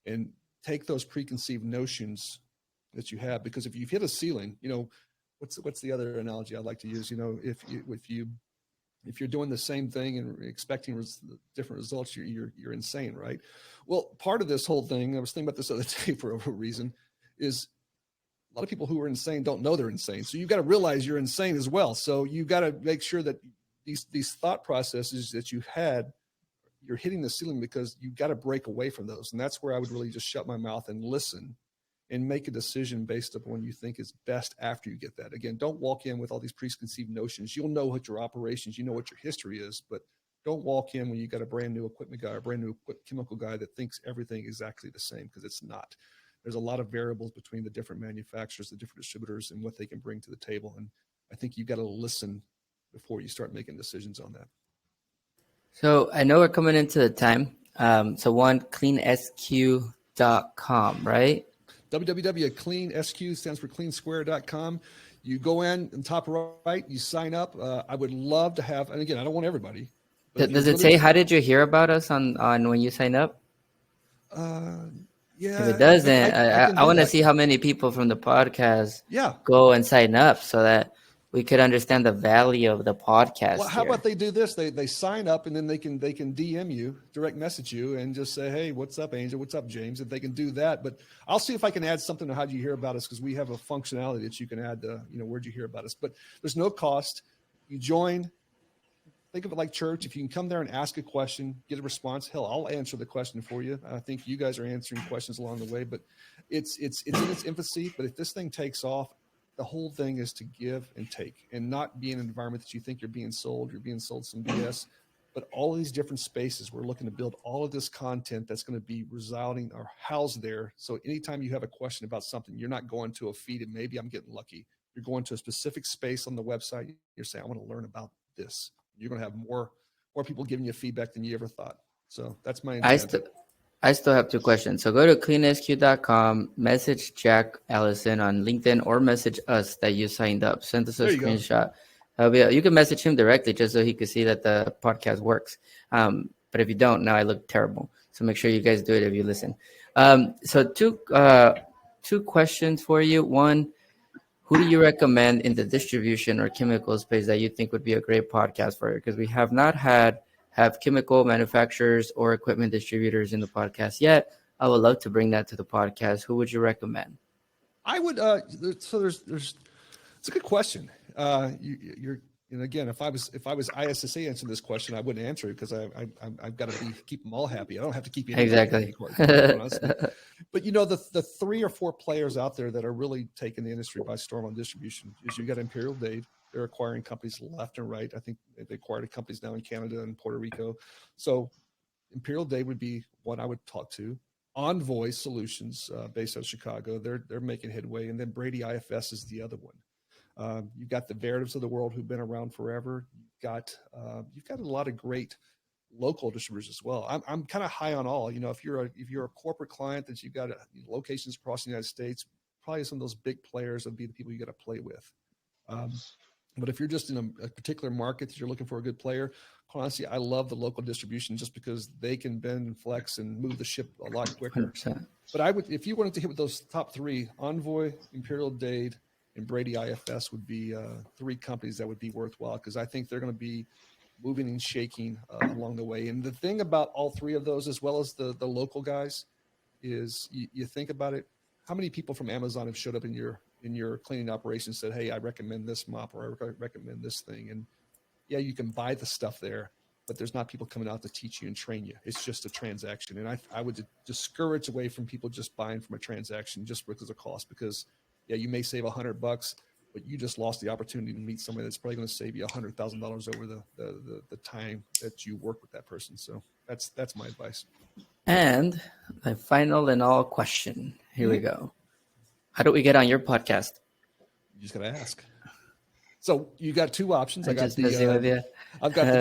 and take those preconceived notions that you have, because if you've hit a ceiling, what's the other analogy I like to use? If you're doing the same thing and expecting different results, you're insane, right? Well, part of this whole thing, I was thinking about this other day for a reason, is a lot of people who are insane don't know they're insane. So you've got to realize you're insane as well. So you've got to make sure that these thought processes that you've had, you're hitting the ceiling, because you've got to break away from those. And that's where I would really just shut my mouth and listen and make a decision based upon what you think is best after you get that. Again, don't walk in with all these preconceived notions. You'll know what your operations, you know what your history is, but don't walk in when you got a brand new equipment guy or a brand new chemical guy that thinks everything exactly the same, because it's not. There's a lot of variables between the different manufacturers, the different distributors, and what they can bring to the table. And I think you got to listen before you start making decisions on that. So I know we're coming into the time. So one, cleansq.com, right? www.cleansq stands for cleansquare.com. You go in top right, you sign up. I would love to have, and again, I don't want everybody. Does it say, how did you hear about us on when you sign up? Yeah. If it doesn't, I want to see how many people from the podcast go and sign up so that we could understand the value of the podcast. Well, how about they do this? They sign up, and then they can DM you, direct message you, and just say, hey, what's up, Angel? What's up, James? If they can do that. But I'll see if I can add something to how you hear about us, because we have a functionality that you can add to, where'd you hear about us? But there's no cost. You join. Think of it like church. If you can come there and ask a question, get a response, hell, I'll answer the question for you. I think you guys are answering questions along the way, but it's in its infancy. But if this thing takes off, the whole thing is to give and take, and not be in an environment that you think you're being sold some BS. But all of these different spaces, we're looking to build all of this content that's going to be residing or housed there. So anytime you have a question about something, you're not going to a feed and maybe I'm getting lucky. You're going to a specific space on the website. You're saying, I want to learn about this. You're going to have more people giving you feedback than you ever thought. So that's my intent. I still have two questions. So go to cleansq.com, message Jack Ellison on LinkedIn, or message us that you signed up. Send us a screenshot. You can message him directly just so he could see that the podcast works. But if you don't, now I look terrible. So make sure you guys do it if you listen. So two questions for you. One, who do you recommend in the distribution or chemical space that you think would be a great podcast for you? Because we have not have chemical manufacturers or equipment distributors in the podcast yet. I would love to bring that to the podcast. Who would you recommend? I would. So there's. It's a good question. You're. And again, if I was ISSA answering this question, I wouldn't answer it because I've got to keep them all happy. I don't have to keep you exactly. But the 3 or 4 players out there that are really taking the industry by storm on distribution is you got Imperial Dade. They're acquiring companies left and right. I think they acquired companies now in Canada and Puerto Rico. So Imperial Dade would be one I would talk to. Envoy Solutions, based out of Chicago, they're making headway, and then Brady IFS is the other one. You've got the Veritivs of the world who've been around forever. You've got a lot of great local distributors as well. I'm kind of high on all. If you're a corporate client that you've got locations across the United States, probably some of those big players would be the people you got to play with. But if you're just in a particular market that you're looking for a good player, honestly, I love the local distribution just because they can bend and flex and move the ship a lot quicker. 100%. But if you wanted to hit with those top 3, Envoy, Imperial Dade, and Brady IFS would be 3 companies that would be worthwhile, because I think they're going to be moving and shaking along the way. And the thing about all 3 of those, as well as the local guys, is you think about it, how many people from Amazon have showed up in your cleaning operation and said, hey, I recommend this mop, or I recommend this thing. And yeah, you can buy the stuff there, but there's not people coming out to teach you and train you. It's just a transaction. And I would discourage away from people just buying from a transaction just because of cost, because yeah, you may save $100, but you just lost the opportunity to meet somebody that's probably going to save you $100,000 over the time that you work with that person. So that's my advice. And the final and all question. Here we go. How do we get on your podcast? You just got to ask. So you got 2 options. I've got the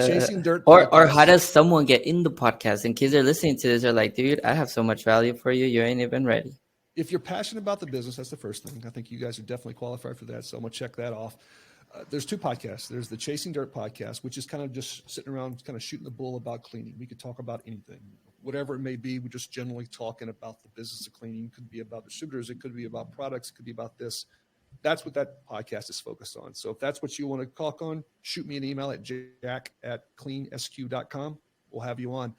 Chasing Dirt or how does someone get in the podcast? In case they're listening to this, they're like, dude, I have so much value for you. You ain't even ready. If you're passionate about the business, that's the first thing. I think you guys are definitely qualified for that. So I'm going to check that off. There's 2 podcasts. There's the Chasing Dirt podcast, which is kind of just sitting around, kind of shooting the bull about cleaning. We could talk about anything, whatever it may be. We're just generally talking about the business of cleaning. It could be about distributors. It could be about products. It could be about this. That's what that podcast is focused on. So if that's what you want to talk on, shoot me an email at jack@cleansq.com. We'll have you on.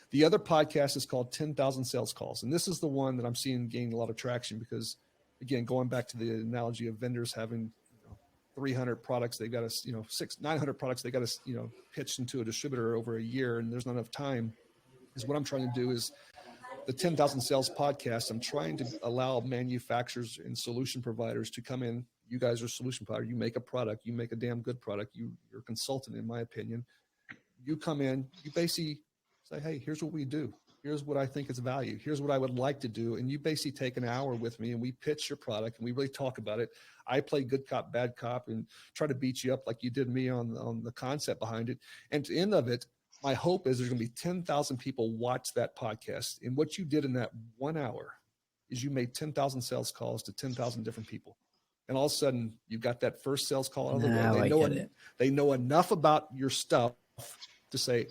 The other podcast is called 10,000 Sales Calls. And this is the one that I'm seeing gain a lot of traction because, again, going back to the analogy of vendors having 300 products, they got to, 900 products, they got to, pitch into a distributor over a year, and there's not enough time, is what I'm trying to do is the 10,000 Sales podcast, I'm trying to allow manufacturers and solution providers to come in. You guys are a solution provider. You make a product. You make a damn good product. You're a consultant, in my opinion. You come in, you basically say, hey, here's what we do. Here's what I think is value. Here's what I would like to do. And you basically take an hour with me and we pitch your product and we really talk about it. I play good cop, bad cop and try to beat you up like you did me on the concept behind it. And at the end of it, my hope is there's going to be 10,000 people watch that podcast. And what you did in that 1 hour is you made 10,000 sales calls to 10,000 different people. And all of a sudden you've got that first sales call out of the way. They know enough about your stuff to say,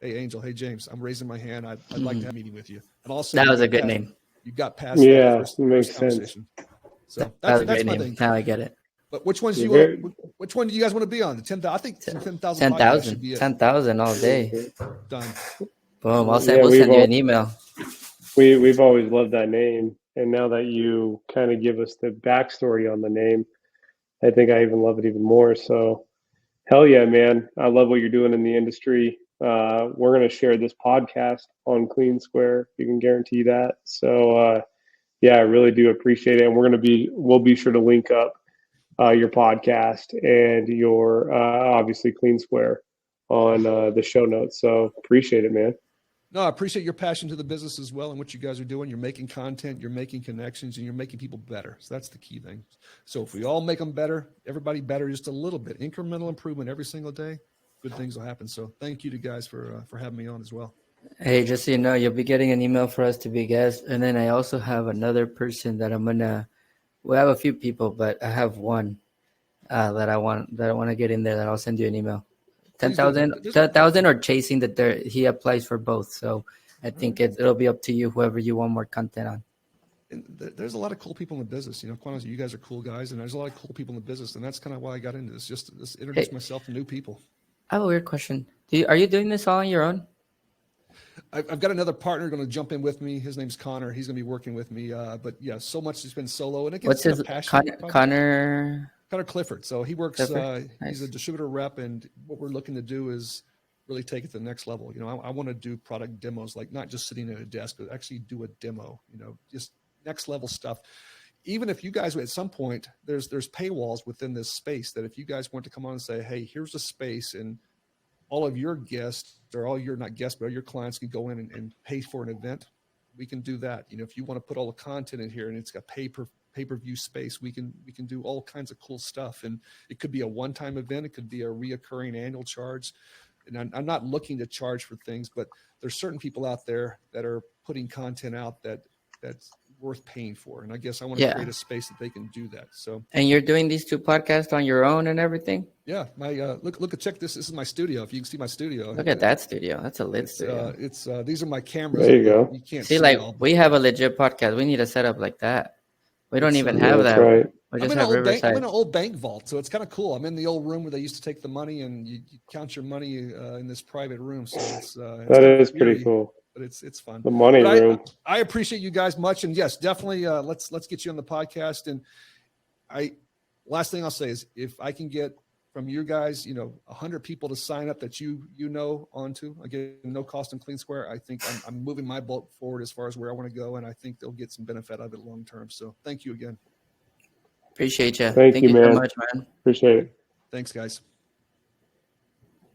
hey, Angel, hey, James, I'm raising my hand. I'd like to have a meeting with you. And also, that was a good name. You got past that first makes conversation. sense. So that's my name. thing. Now I get it. But which one do you guys want to be on? The 10,000? I think 10,000. 10,000 all day. Done. Boom. We'll send you an email. We've always loved that name. And now that you kind of give us the backstory on the name, I think I even love it even more. So hell yeah, man. I love what you're doing in the industry. We're going to share this podcast on Cleansquare. You can guarantee that. So, yeah, I really do appreciate it. And we'll be sure to link up your podcast and your, obviously Cleansquare on the show notes. So appreciate it, man. No, I appreciate your passion to the business as well and what you guys are doing. You're making content, you're making connections, and you're making people better. So that's the key thing. So if we all make them better, everybody better just a little bit, incremental improvement every single day, good things will happen. So thank you to guys for having me on as well. Hey, just so you know, you'll be getting an email for us to be guests. And then I also have another person that we have a few people, but I have one that I want to get in there that I'll send you an email. 10,000 or chasing that he applies for both. So I think it'll be up to you, whoever you want more content on. And there's a lot of cool people in the business. You know, quite honestly, you guys are cool guys, and there's a lot of cool people in the business, and that's kind of why I got into this, just to introduce myself to new people. I have a weird question. Are you doing this all on your own? I've got another partner going to jump in with me. His name's Connor. He's going to be working with me. But yeah, so much has been solo. And again, what's his Connor Clifford. So he works. Nice. He's a distributor rep, and what we're looking to do is really take it to the next level. You know, I want to do product demos, like not just sitting at a desk, but actually do a demo. You know, just next level stuff. Even if you guys at some point, there's paywalls within this space that if you guys want to come on and say, hey, here's a space, and all of your guests, or all your not guests, but all your clients can go in and pay for an event, we can do that. You know, if you want to put all the content in here and it's got pay-per-view space, we can do all kinds of cool stuff. And it could be a one-time event. It could be a reoccurring annual charge. And I'm not looking to charge for things, but there's certain people out there that are putting content out that's worth paying for. And I guess I want to create a space that they can do that. So. And you're doing these 2 podcasts on your own and everything? Yeah. My check this. This is my studio. If you can see my studio. Look at that studio. That's a lit studio. These are my cameras. There you go. You can't see like we have a legit podcast. We need a setup like that. We don't even have that. Right. We just have Riverside. I'm in an old bank vault, so it's kind of cool. I'm in the old room where they used to take the money, and you count your money in this private room. So it's that is pretty cool. But it's fun. The money room. I appreciate you guys much, and yes, definitely. Let's get you on the podcast. And last thing I'll say is, if I can get from you guys, 100 people to sign up that you know onto, again, no cost in Cleansquare, I think I'm moving my boat forward as far as where I want to go, and I think they'll get some benefit out of it long term. So thank you again. Appreciate you. Thank you, man. so much, man. Appreciate it. Thanks, guys.